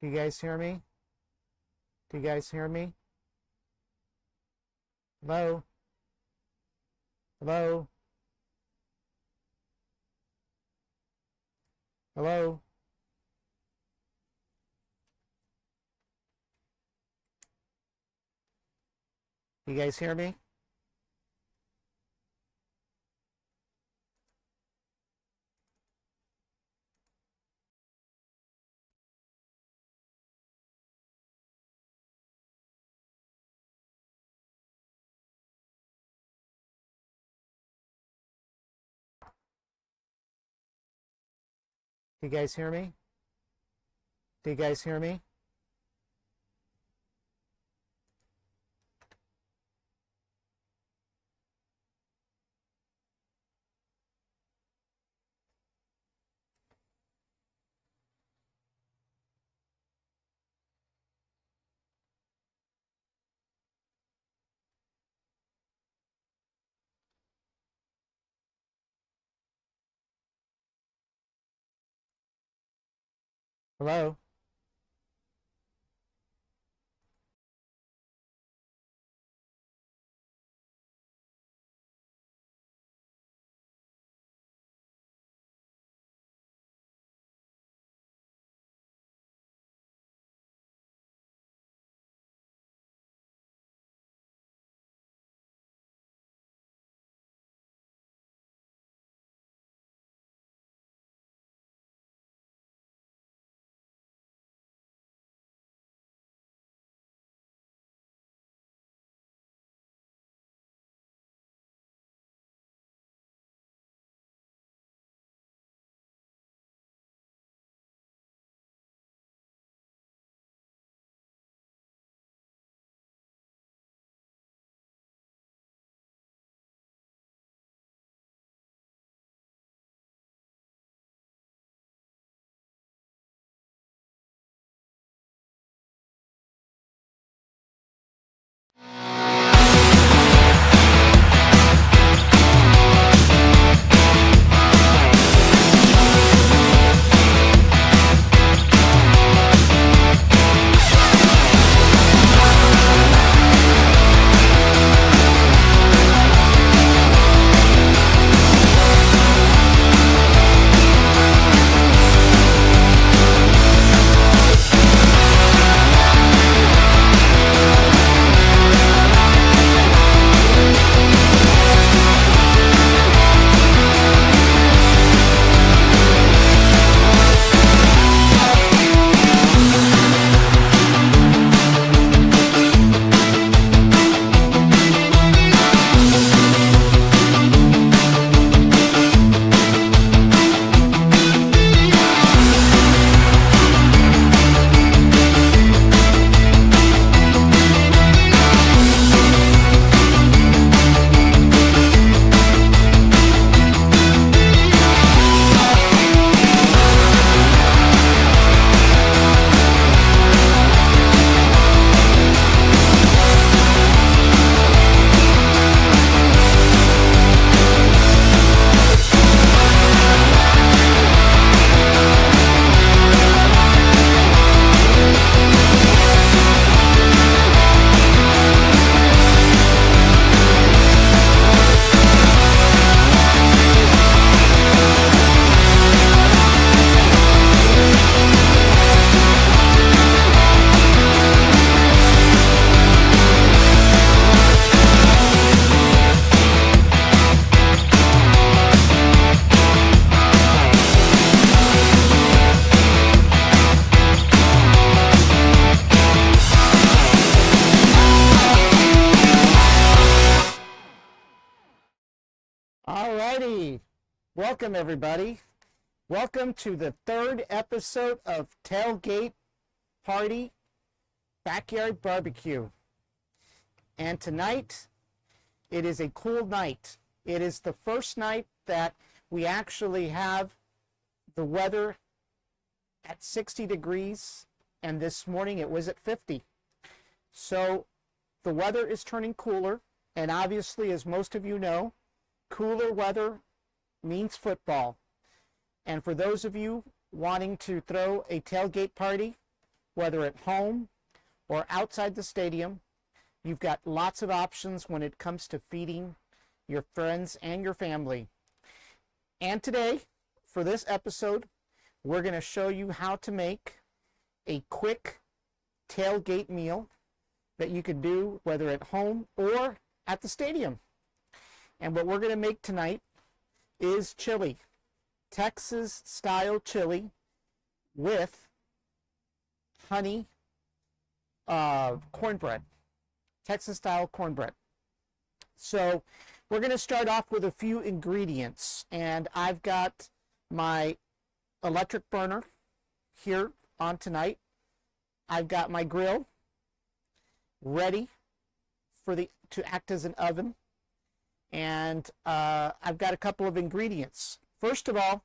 Do you guys hear me? Do you guys hear me? Hello? Hello? Hello? You guys hear me? Do you guys hear me? Do you guys hear me? Hello? Alrighty, welcome everybody. Welcome to the third episode of Tailgate Party Backyard Barbecue. And tonight, it is a cool night. It is the first night that we actually have the weather at 60 degrees, and this morning it was at 50. So the weather is turning cooler, and obviously, as most of you know, cooler weather means football. And for those of you wanting to throw a tailgate party whether at home or outside the stadium. You've got lots of options when it comes to feeding your friends and your family. And today, for this episode, we're going to show you how to make a quick tailgate meal that you could do whether at home or at the stadium. And what we're going to make tonight is chili, Texas style chili with honey cornbread, Texas style cornbread. So we're going to start off with a few ingredients, and I've got my electric burner here on tonight. I've got my grill ready to act as an oven, and I've got a couple of ingredients. First of all,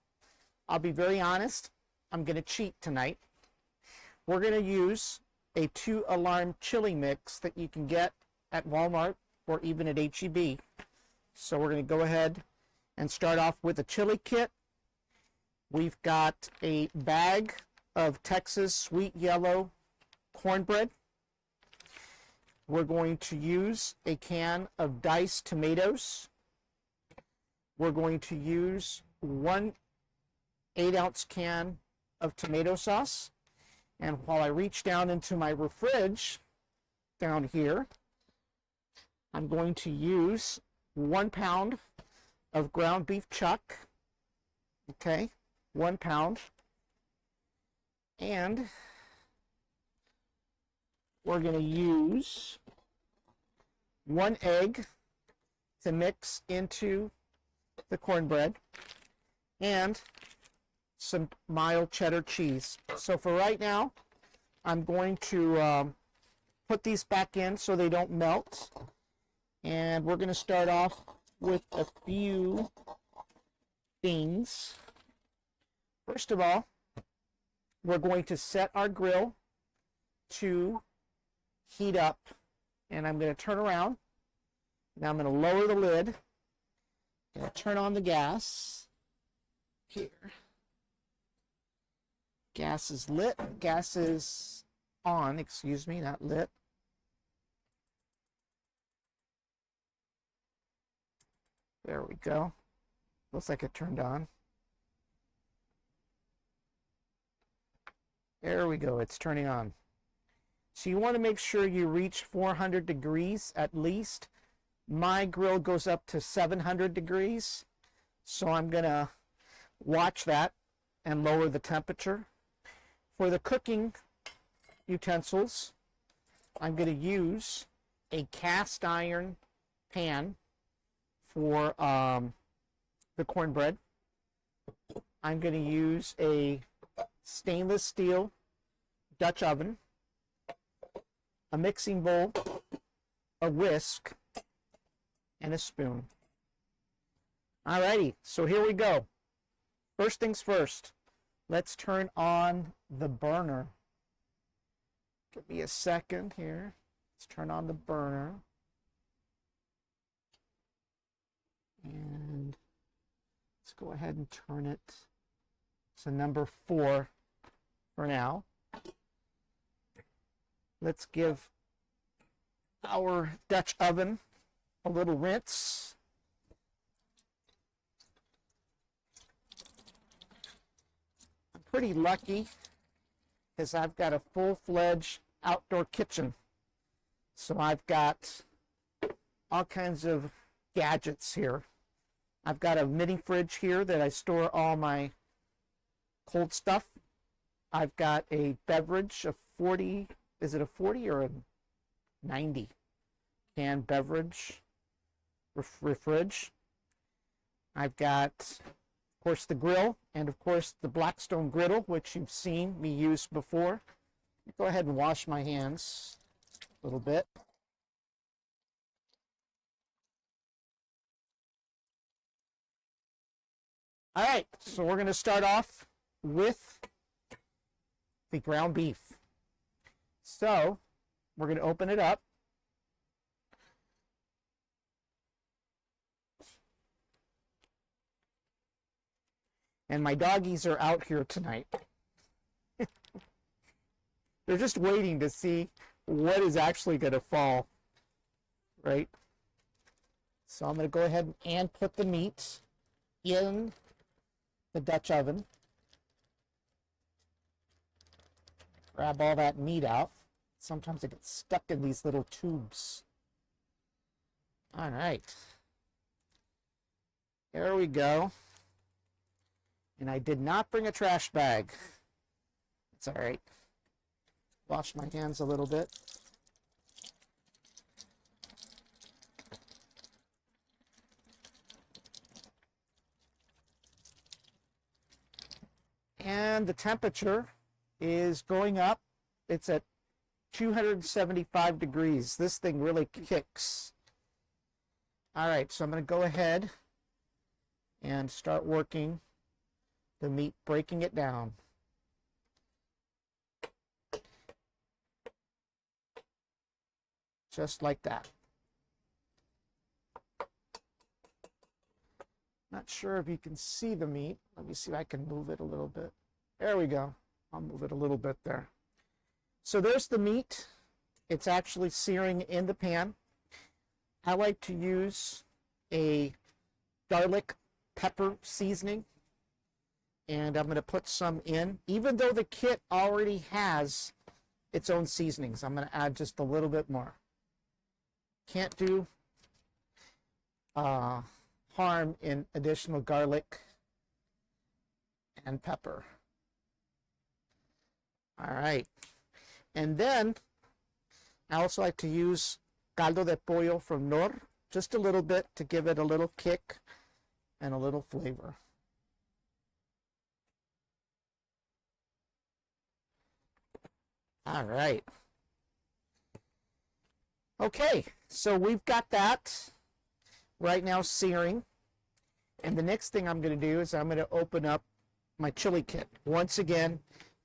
I'll be very honest, I'm going to cheat tonight. We're going to use a 2-alarm chili mix that you can get at Walmart or even at H-E-B. So we're going to go ahead and start off with a chili kit. We've got a bag of Texas sweet yellow cornbread. We're going to use a can of diced tomatoes. We're going to use 1 8-ounce can of tomato sauce. And while I reach down into my fridge down here, I'm going to use 1 pound of ground beef chuck. Okay, 1 pound. And we're going to use 1 egg to mix into the cornbread, and some mild cheddar cheese. So for right now, I'm going to put these back in so they don't melt. And we're going to start off with a few things. First of all, we're going to set our grill to heat up. And I'm going to turn around. Now I'm going to lower the lid. I'm going to turn on the gas. Here. Gas is lit. Gas is on, excuse me, not lit. There we go. Looks like it turned on. There we go, it's turning on. So you want to make sure you reach 400 degrees at least. My grill goes up to 700 degrees. So I'm going to watch that and lower the temperature. For the cooking utensils, I'm going to use a cast iron pan for the cornbread. I'm going to use a stainless steel Dutch oven, a mixing bowl, a whisk, and a spoon. Alrighty, so here we go. First things first, let's turn on the burner. Give me a second here. Let's turn on the burner. And let's go ahead and turn it to number 4 for now. Let's give our Dutch oven a little rinse. I'm pretty lucky because I've got a full-fledged outdoor kitchen. So I've got all kinds of gadgets here. I've got a mini fridge here that I store all my cold stuff. I've got a beverage, a 40, is it a 40 or a 90 can beverage fridge. I've got, of course, the grill, and of course the Blackstone griddle, which you've seen me use before. Go ahead and wash my hands a little bit. All right, so we're going to start off with the ground beef. So we're going to open it up. And my doggies are out here tonight. They're just waiting to see what is actually going to fall, right? So I'm going to go ahead and put the meat in the Dutch oven. Grab all that meat out. Sometimes it gets stuck in these little tubes. All right. There we go. And I did not bring a trash bag. It's all right. Wash my hands a little bit. And the temperature is going up. It's at 275 degrees. This thing really kicks. All right, so I'm going to go ahead and start working the meat, breaking it down. Just like that. Not sure if you can see the meat. Let me see if I can move it a little bit. There we go. I'll move it a little bit there. So there's the meat. It's actually searing in the pan. I like to use a garlic pepper seasoning, and I'm going to put some in. Even though the kit already has its own seasonings, I'm going to add just a little bit more. Can't do harm in additional garlic and pepper. All right. And then I also like to use caldo de pollo from Nor, just a little bit to give it a little kick and a little flavor. All right. Okay, so we've got that right now searing. And the next thing I'm going to do is I'm going to open up my chili kit. Once again,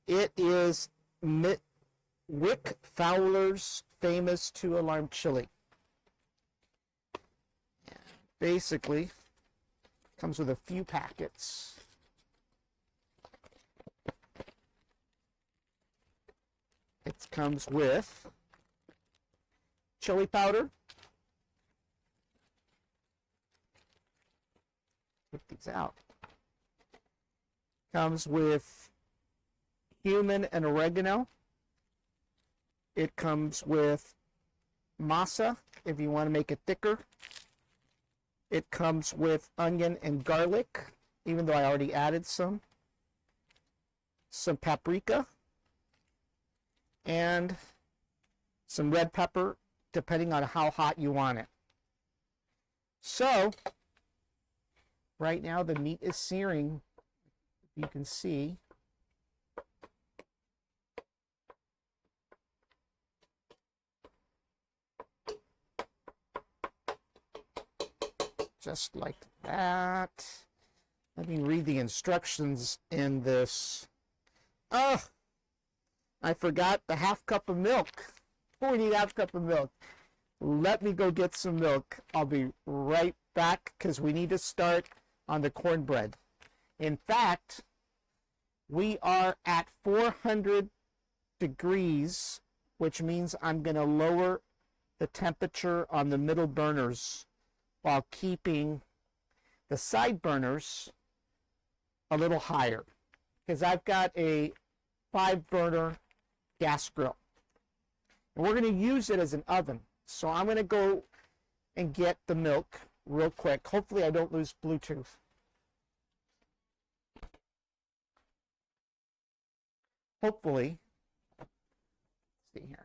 it is Wick Fowler's famous 2-alarm chili. Basically, comes with a few packets. It comes with chili powder. Get these out. Comes with cumin and oregano. It comes with masa if you want to make it thicker. It comes with onion and garlic, even though I already added some paprika, and some red pepper, depending on how hot you want it. So, right now the meat is searing, you can see. Just like that. Let me read the instructions in this. Oh, I forgot the half cup of milk. We need a half cup of milk. Let me go get some milk. I'll be right back because we need to start on the cornbread. In fact, we are at 400 degrees, which means I'm going to lower the temperature on the middle burners while keeping the side burners a little higher, because I've got a 5-burner gas grill. And we're going to use it as an oven. So I'm going to go and get the milk real quick. Hopefully I don't lose Bluetooth. Hopefully. Let's see here.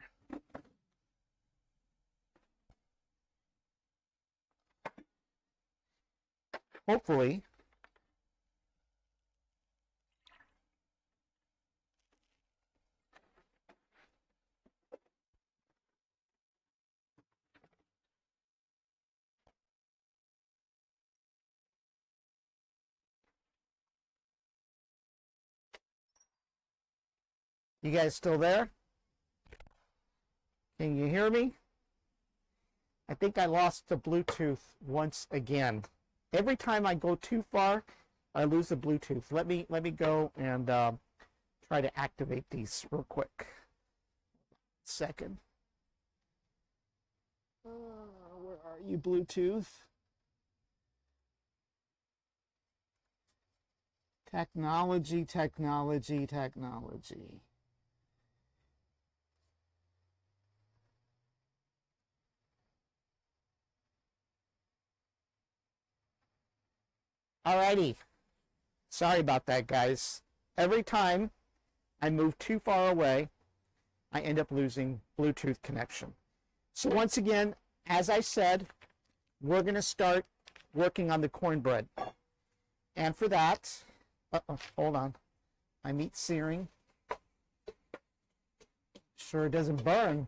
Hopefully, you guys still there? Can you hear me? I think I lost the Bluetooth once again. Every time I go too far, I lose the Bluetooth. Let me go and try to activate these real quick. Second. Where are you, Bluetooth? Technology, technology, technology. Alrighty. Sorry about that, guys. Every time I move too far away, I end up losing Bluetooth connection. So once again, as I said, we're going to start working on the cornbread. And for that, hold on. My meat's searing. Sure it doesn't burn.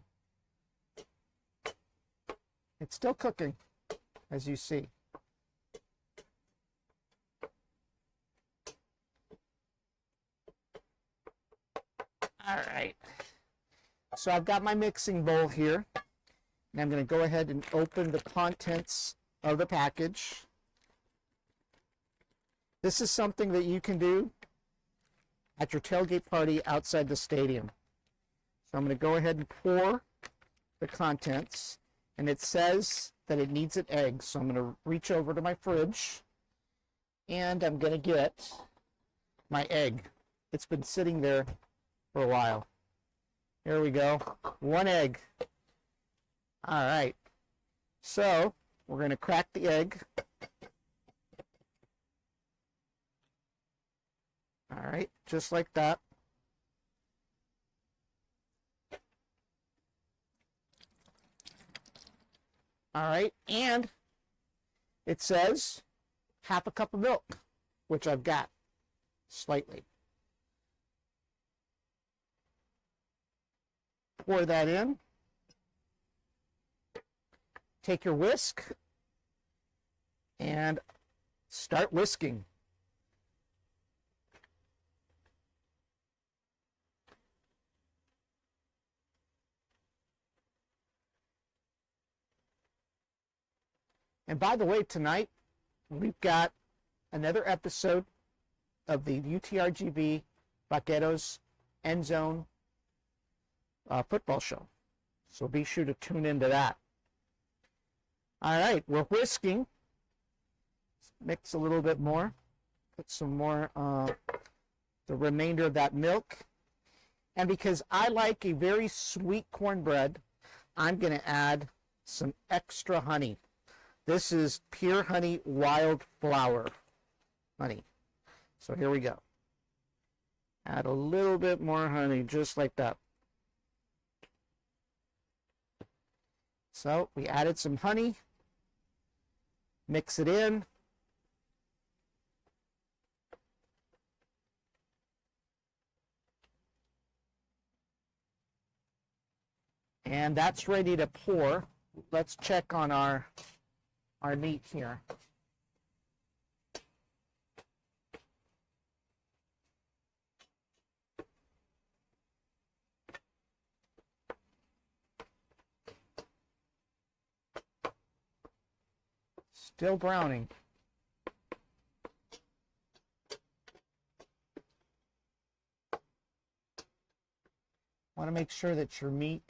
It's still cooking, as you see. All right. So I've got my mixing bowl here, and I'm going to go ahead and open the contents of the package. This is something that you can do at your tailgate party outside the stadium. So I'm going to go ahead and pour the contents, and it says that it needs an egg. So I'm going to reach over to my fridge, and I'm going to get my egg. It's been sitting there for a while. Here we go. One egg. All right. So we're going to crack the egg. All right, just like that. All right, and it says half a cup of milk, which I've got slightly. Pour that in. Take your whisk and start whisking. And by the way, tonight we've got another episode of the UTRGV Vaqueros End Zone football show. So be sure to tune into that. All right, we're whisking. Let's mix a little bit more. Put some more, the remainder of that milk. And because I like a very sweet cornbread, I'm going to add some extra honey. This is pure honey wildflower honey. So here we go. Add a little bit more honey, just like that. So we added some honey. Mix it in. And that's ready to pour. Let's check on our meat here. Still browning. Want to make sure that your meat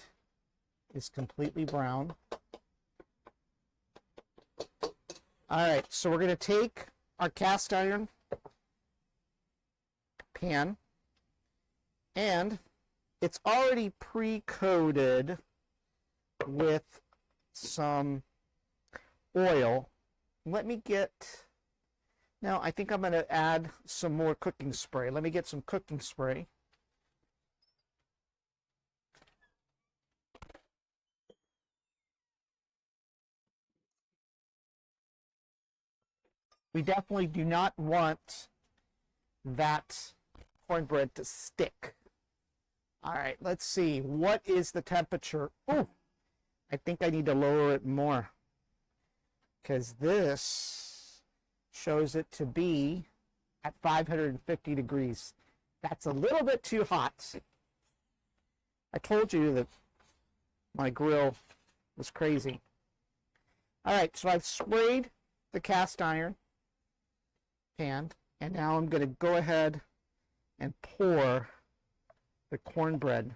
is completely brown. All right, so we're going to take our cast iron pan, and it's already pre-coated with some oil. Let me get, now I think I'm going to add some more cooking spray. Let me get some cooking spray. We definitely do not want that cornbread to stick. All right, let's see. What is the temperature? Oh, I think I need to lower it more, because this shows it to be at 550 degrees. That's a little bit too hot. I told you that my grill was crazy. All right, so I've sprayed the cast iron pan, and now I'm going to go ahead and pour the cornbread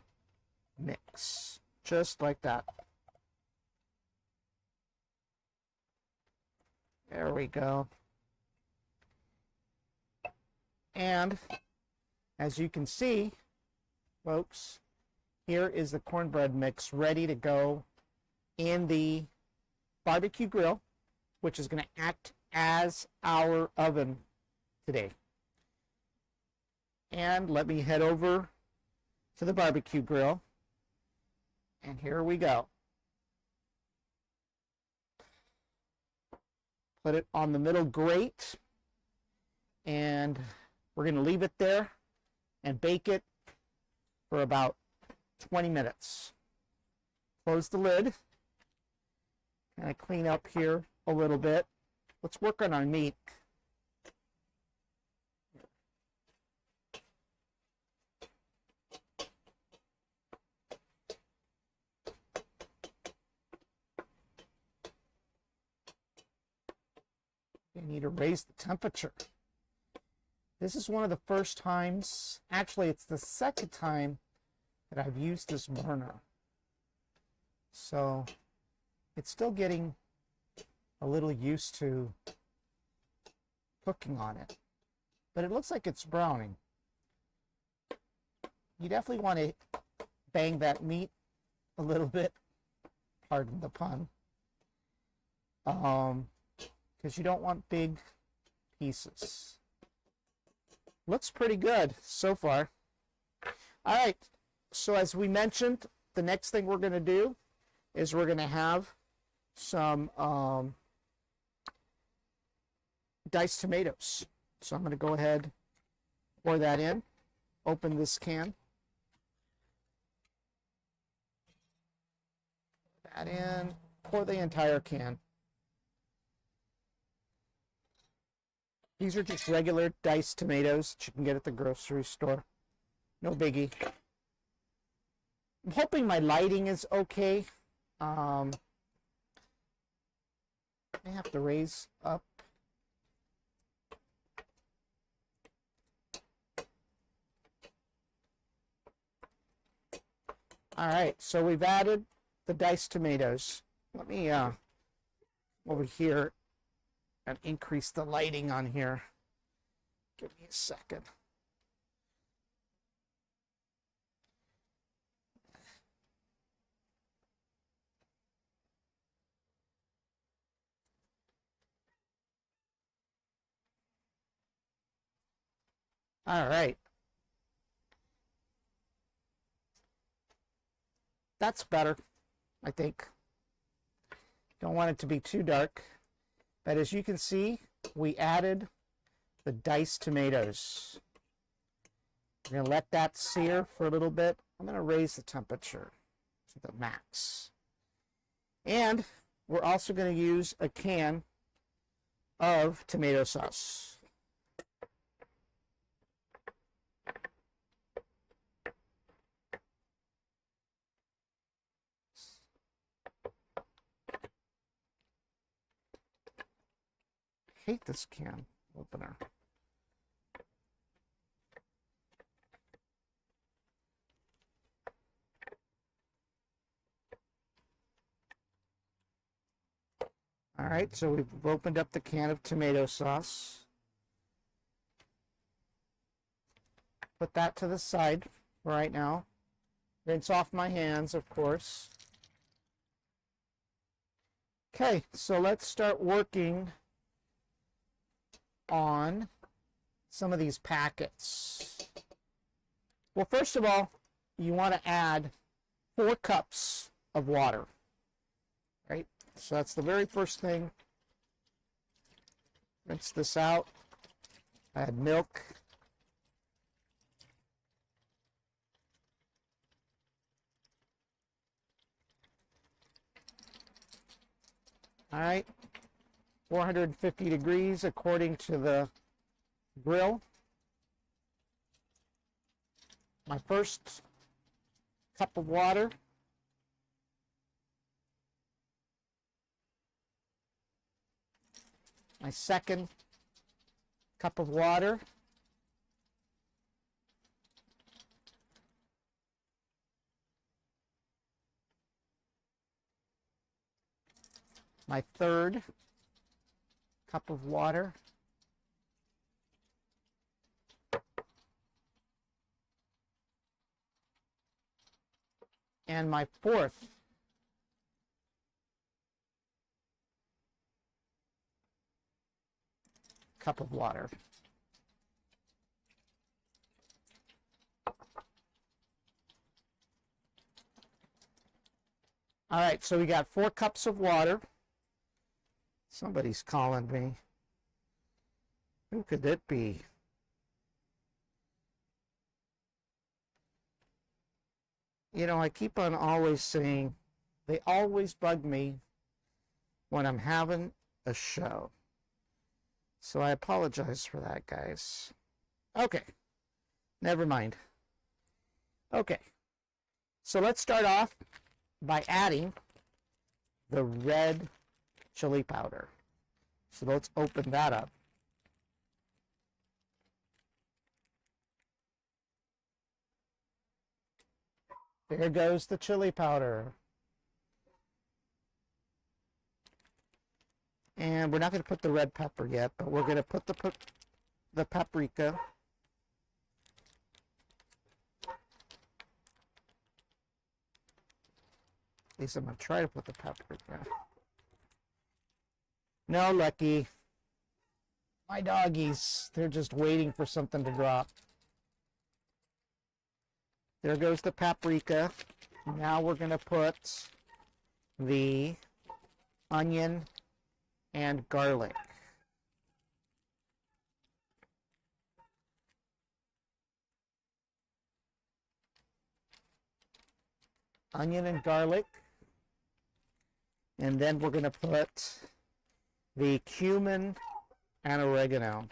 mix. just like that. There we go. And as you can see, folks, here is the cornbread mix ready to go in the barbecue grill, which is going to act as our oven today. And let me head over to the barbecue grill. And here we go. Put it on the middle grate, and we're going to leave it there and bake it for about 20 minutes. Close the lid. Kind of clean up here a little bit. Let's work on our meat. You need to raise the temperature. This is one of the first times, actually it's the second time that I've used this burner. So it's still getting a little used to cooking on it. But it looks like it's browning. You definitely want to bang that meat a little bit, pardon the pun, because you don't want big pieces. Looks pretty good so far. All right, so as we mentioned, the next thing we're going to do is we're going to have some diced tomatoes. So I'm going to go ahead, pour that in, open this can. That in, pour the entire can. These are just regular diced tomatoes that you can get at the grocery store. No biggie. I'm hoping my lighting is okay. I have to raise up. All right, so we've added the diced tomatoes. Let me over here and increase the lighting on here. Give me a second. All right. That's better, I think. Don't want it to be too dark. But as you can see, we added the diced tomatoes. We're going to let that sear for a little bit. I'm going to raise the temperature to the max. And we're also going to use a can of tomato sauce. I hate this can opener. All right, so we've opened up the can of tomato sauce. Put that to the side right now. Rinse off my hands, of course. Okay, so let's start working on some of these packets. Well, first of all, you want to add 4 cups of water, right? So that's the very first thing. Rinse this out. Add milk. All right. 450 degrees according to the grill. My first cup of water. My second cup of water. my third cup of water. And my fourth cup of water. All right, so we got 4 cups of water. Somebody's calling me. Who could it be? You know, I keep on always saying, they always bug me when I'm having a show. So I apologize for that, guys. Okay, never mind. Okay, so let's start off by adding the red chili powder. So let's open that up. There goes the chili powder. And we're not going to put the red pepper yet, but we're going to put the paprika. At least I'm going to try to put the paprika. No, Lucky. My doggies, they're just waiting for something to drop. There goes the paprika. Now we're going to put the onion and garlic. Onion and garlic. And then we're going to put the cumin and oregano.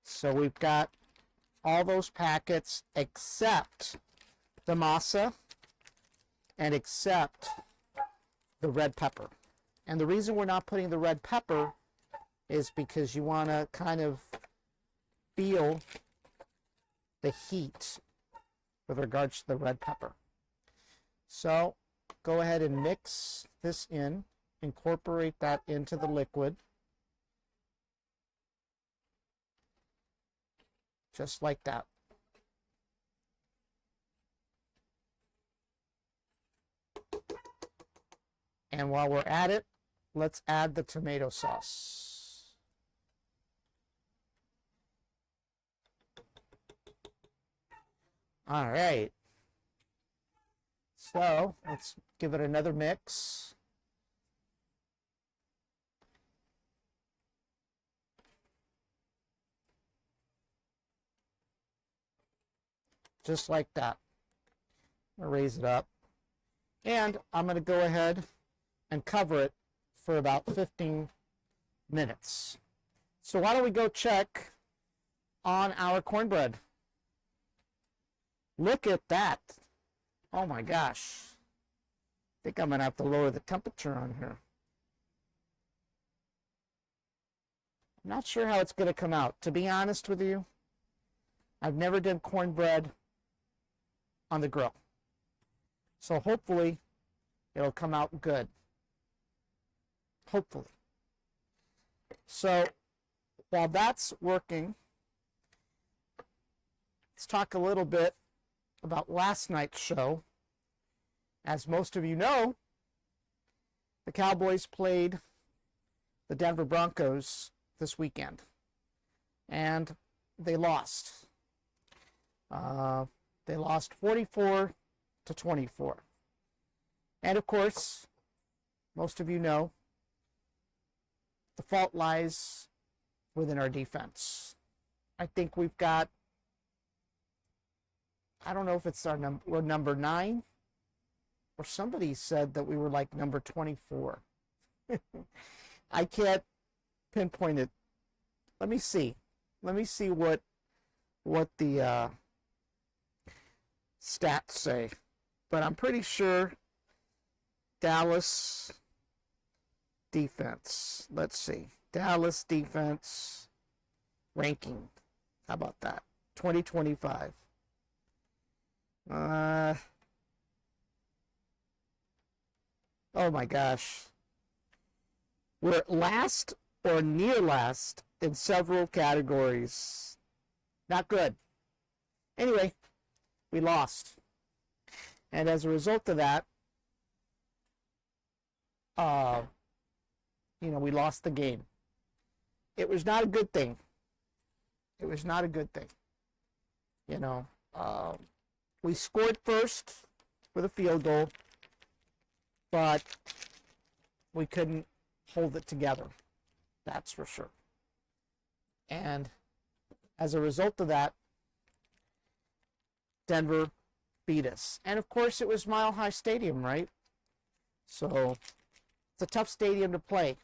So we've got all those packets except the masa and except the red pepper. And the reason we're not putting the red pepper is because you want to kind of feel the heat with regards to the red pepper. So go ahead and mix this in, incorporate that into the liquid. Just like that. And while we're at it, let's add the tomato sauce. All right. So let's give it another mix. Just like that. I'm going to raise it up. And I'm going to go ahead and cover it for about 15 minutes. So why don't we go check on our cornbread? Look at that. Oh my gosh. I think I'm going to have to lower the temperature on here. I'm not sure how it's going to come out. To be honest with you, I've never done cornbread on the grill. So hopefully it'll come out good. Hopefully. So while that's working, let's talk a little bit about last night's show. As most of you know, the Cowboys played the Denver Broncos this weekend, and they lost. They lost 44-24. And of course, most of you know, the fault lies within our defense. I think we've got, I don't know if it's we're number 9, or somebody said that we were like number 24. I can't pinpoint it. Let me see. Let me see what the stats say. But I'm pretty sure Dallas defense. Let's see. Dallas defense ranking. How about that? 2025. Oh my gosh. We're last or near last in several categories. Not good. Anyway, we lost. And as a result of that, we lost the game. It was not a good thing. It was not a good thing. We scored first with a field goal, but we couldn't hold it together. That's for sure. And as a result of that, Denver beat us. And of course, it was Mile High Stadium, right? So it's a tough stadium to play.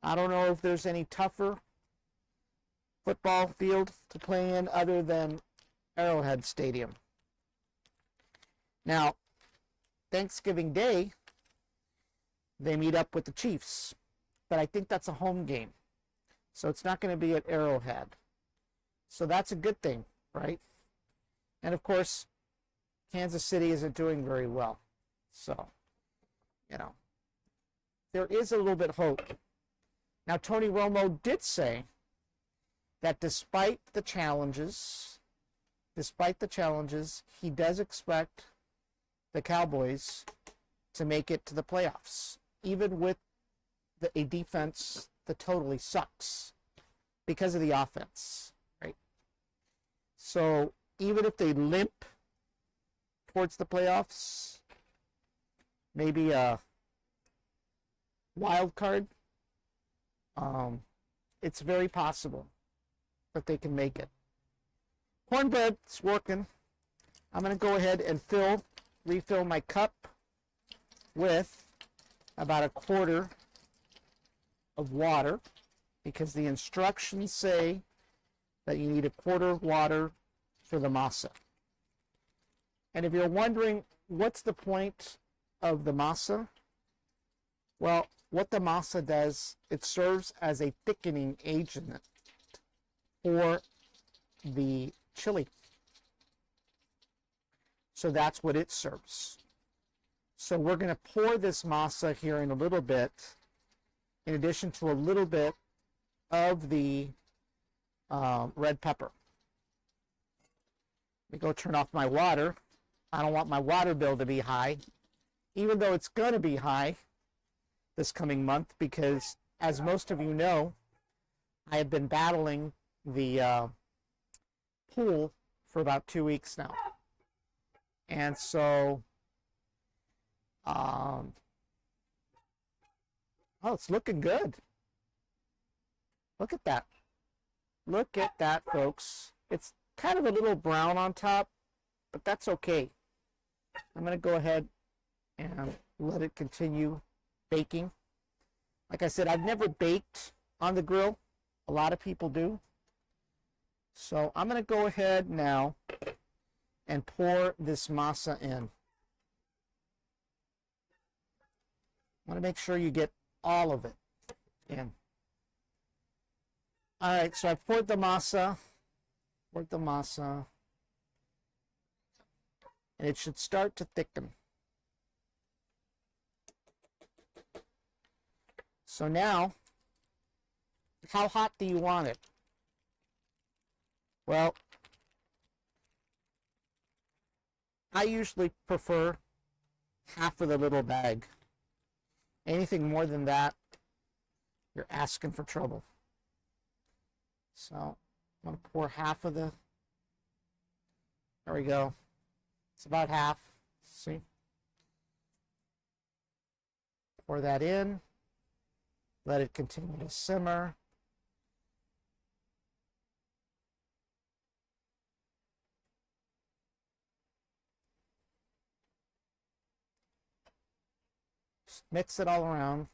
I don't know if there's any tougher football field to play in other than Arrowhead Stadium. Now, Thanksgiving Day, they meet up with the Chiefs, but I think that's a home game. So it's not going to be at Arrowhead. So that's a good thing, right? And of course, Kansas City isn't doing very well. So, there is a little bit of hope. Now, Tony Romo did say that despite the challenges, he does expect the Cowboys to make it to the playoffs, even with a defense that totally sucks because of the offense, right? So even if they limp towards the playoffs, maybe a wild card, it's very possible that they can make it. Cornbread's working. I'm going to go ahead and refill my cup with about a quarter of water, because the instructions say that you need a quarter of water for the masa. And if you're wondering what's the point of the masa, well, what the masa does, it serves as a thickening agent for the chili. So that's what it serves. So we're going to pour this masa here in a little bit, in addition to a little bit of the red pepper. Let me go turn off my water. I don't want my water bill to be high, even though it's going to be high this coming month, because as most of you know, I have been battling the pool for about 2 weeks now. And so, oh, it's looking good. Look at that. Look at that, folks. It's kind of a little brown on top, but that's okay. I'm going to go ahead and let it continue baking. Like I said, I've never baked on the grill. A lot of people do. So I'm going to go ahead now and pour this masa in. I want to make sure you get all of it in. All right, so I poured the masa, and it should start to thicken. So now, how hot do you want it? Well, I usually prefer half of the little bag. Anything more than that, you're asking for trouble. So I'm going to pour half of the, there we go. It's about half, see? Pour that in, let it continue to simmer. Just mix it all around.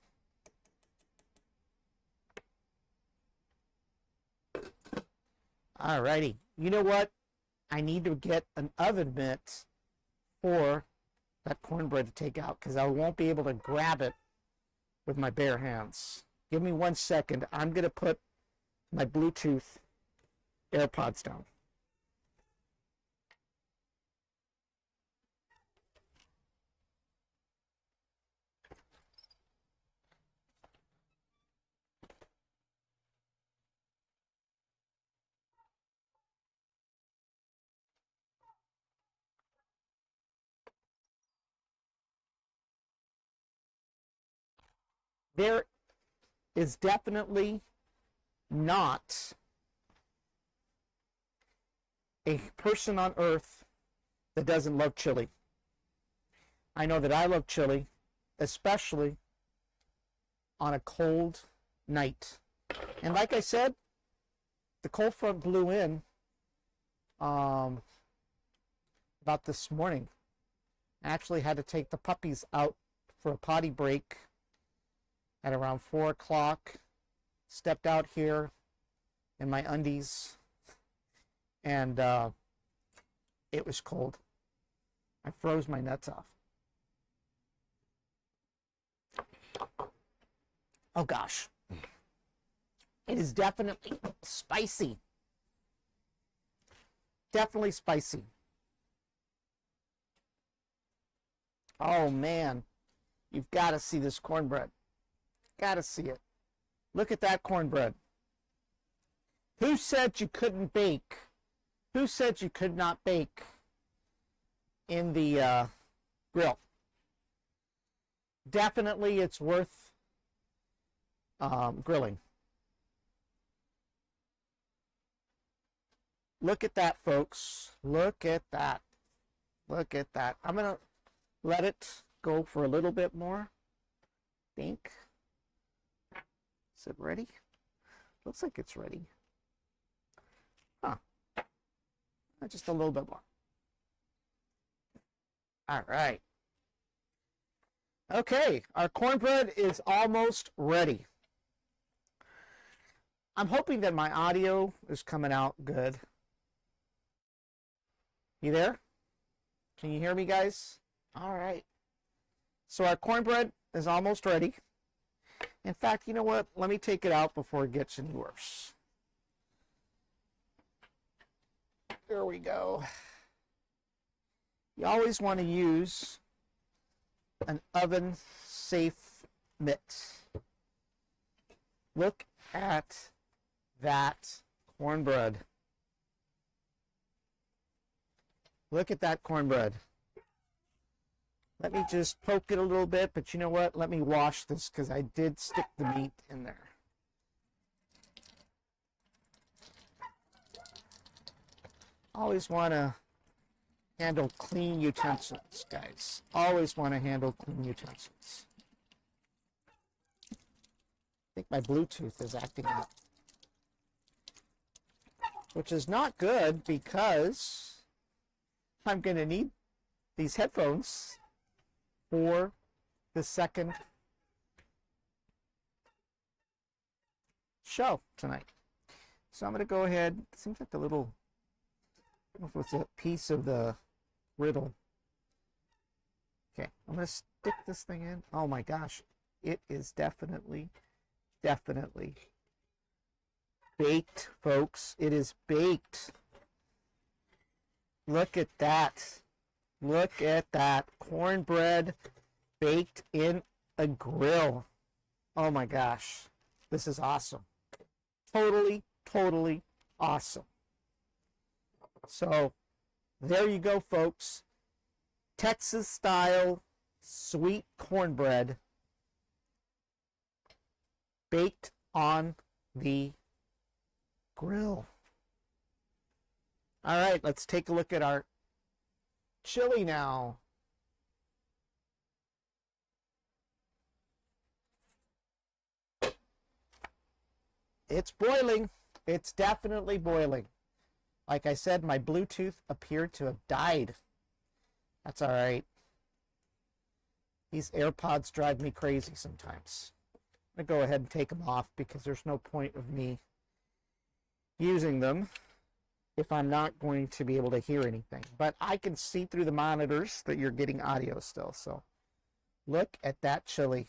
Alrighty, you know what? I need to get an oven mitt for that cornbread to take out, because I won't be able to grab it with my bare hands. Give me 1 second. I'm going to put my Bluetooth AirPods down. There is definitely not a person on earth that doesn't love chili. I know that I love chili, especially on a cold night. And like I said, the cold front blew in about this morning. I actually had to take the puppies out for a potty break at around 4 o'clock. Stepped out here in my undies, and it was cold. I froze my nuts off. Oh gosh. It is definitely spicy. Definitely spicy. Oh man, you've got to see this cornbread. Got to see it. Look at that cornbread. Who said you couldn't bake? Who said you could not bake in the grill? Definitely it's worth grilling. Look at that, folks. Look at that. Look at that. I'm going to let it go for a little bit more. Think. Is it ready? Looks like it's ready. Huh. Just a little bit more. All right. Okay, our cornbread is almost ready. I'm hoping that my audio is coming out good. You there? Can you hear me, guys? All right. So our cornbread is almost ready. In fact, you know what? Let me take it out before it gets any worse. There we go. You always want to use an oven-safe mitt. Look at that cornbread. Look at that cornbread. Let me just poke it a little bit, but you know what? Let me wash this because I did stick the meat in there. Always want to handle clean utensils, guys. Always want to handle clean utensils. I think my Bluetooth is acting up, which is not good because I'm going to need these headphones for the second show tonight. So I'm going to go ahead. It seems like a little, I don't know if it's a piece of the griddle. Okay, I'm going to stick this thing in. Oh my gosh, it is definitely baked, folks. It is baked. Look at that. Look at that cornbread baked in a grill. Oh my gosh. This is awesome. Totally awesome. So there you go, folks. Texas style sweet cornbread baked on the grill. All right, let's take a look at our chili now. It's boiling. It's definitely boiling. Like I said, my Bluetooth appeared to have died. That's all right. These AirPods drive me crazy sometimes. I'm going to go ahead and take them off because there's no point of me using them if I'm not going to be able to hear anything. But I can see through the monitors that you're getting audio still. So look at that chili.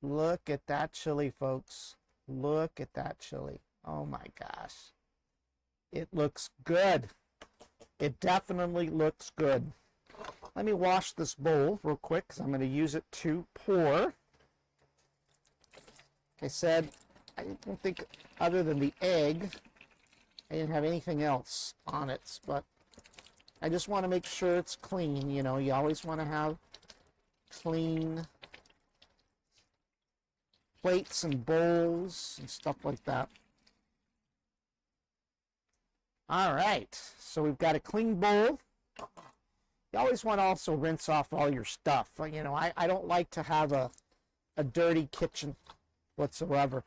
Look at that chili, folks. Look at that chili. Oh my gosh. It looks good. It definitely looks good. Let me wash this bowl real quick because I'm going to use it to pour. Like I said, I don't think other than the egg, I didn't have anything else on it, but I just want to make sure it's clean. You know, you always want to have clean plates and bowls and stuff like that. All right, so we've got a clean bowl. You always want to also rinse off all your stuff. You know, I don't like to have a dirty kitchen whatsoever.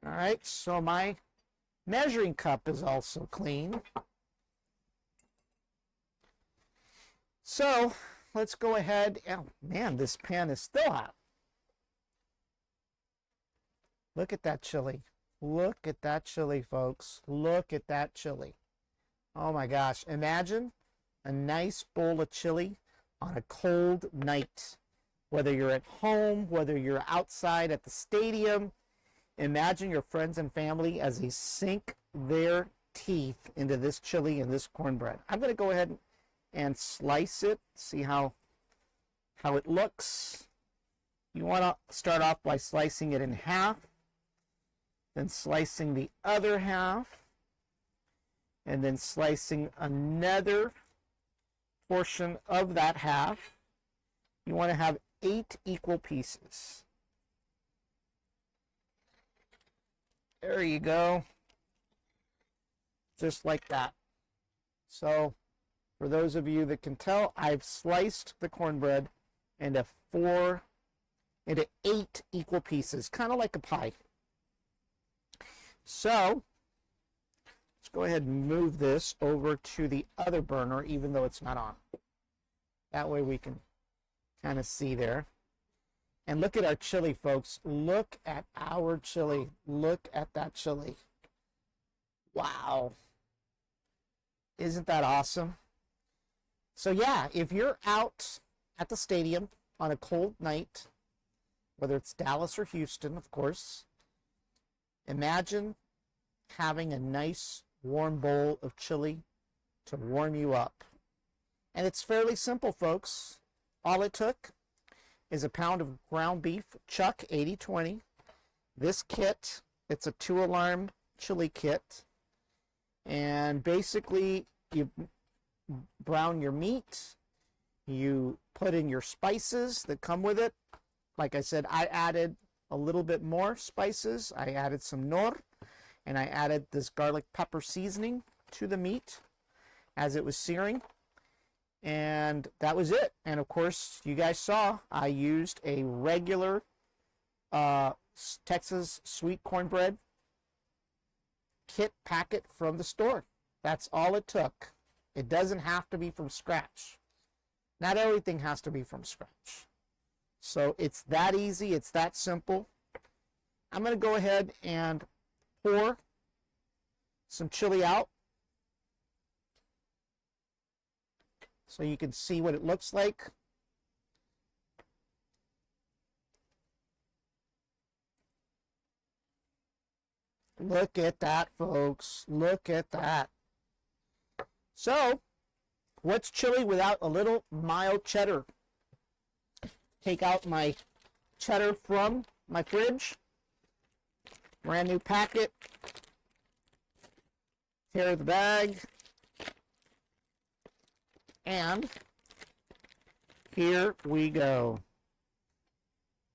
All right, so my measuring cup is also clean. So let's go ahead. Oh man, this pan is still hot. Look at that chili. Look at that chili, folks. Look at that chili. Oh my gosh. Imagine a nice bowl of chili on a cold night. Whether you're at home, whether you're outside at the stadium, imagine your friends and family as they sink their teeth into this chili and this cornbread. I'm going to go ahead and slice it, see how it looks. You want to start off by slicing it in half, then slicing the other half, and then slicing another portion of that half. You want to have 8 equal pieces. There you go. Just like that. So, for those of you that can tell, I've sliced the cornbread into 8 equal pieces, kind of like a pie. So, let's go ahead and move this over to the other burner, even though it's not on. That way we can kind of see there. And look at our chili, folks. Look at our chili. Look at that chili. Wow. Isn't that awesome? So yeah, if you're out at the stadium on a cold night, whether it's Dallas or Houston, of course, imagine having a nice warm bowl of chili to warm you up. And it's fairly simple, folks. All it took is a pound of ground beef, chuck 80-20. This kit, it's a 2-alarm chili kit. And basically, you brown your meat, you put in your spices that come with it. Like I said, I added a little bit more spices. I added some nor, and I added this garlic pepper seasoning to the meat as it was searing. And that was it. And of course, you guys saw I used a regular Texas sweet cornbread kit packet from the store. That's all it took. It doesn't have to be from scratch. Not everything has to be from scratch. So it's that easy. It's that simple. I'm going to go ahead and pour some chili out, so you can see what it looks like. Look at that, folks. Look at that. So, what's chili without a little mild cheddar? Take out my cheddar from my fridge. Brand new packet. Tear the bag. And here we go.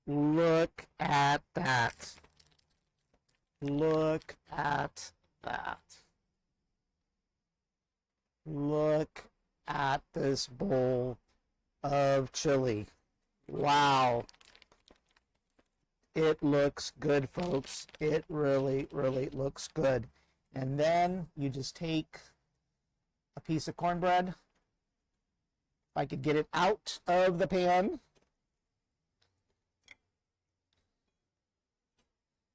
Look at that. Look at that. Look at this bowl of chili. Wow. It looks good, folks. It really, really looks good. And then you just take a piece of cornbread. If I could get it out of the pan.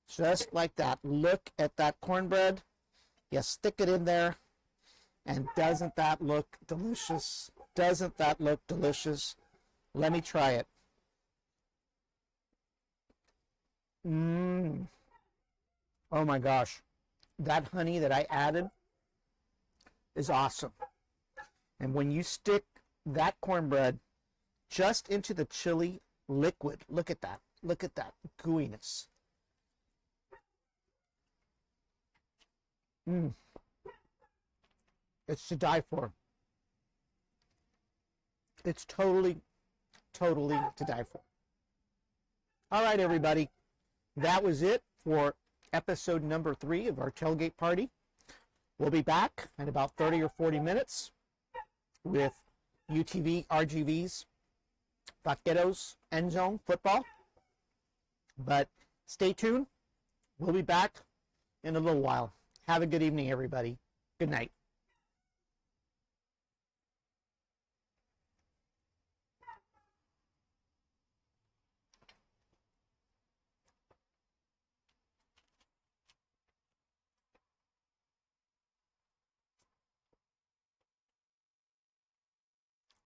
Just like that. Look at that cornbread. You stick it in there. And doesn't that look delicious? Doesn't that look delicious? Let me try it. Oh my gosh. That honey that I added is awesome. And when you stick that cornbread just into the chili liquid, look at that. Look at that gooiness. It's to die for. It's totally, totally to die for. All right, everybody. That was it for episode number 3 of our tailgate party. We'll be back in about 30 or 40 minutes with UTV, RGVs, Vaqueros, End Zone football. But stay tuned. We'll be back in a little while. Have a good evening, everybody. Good night.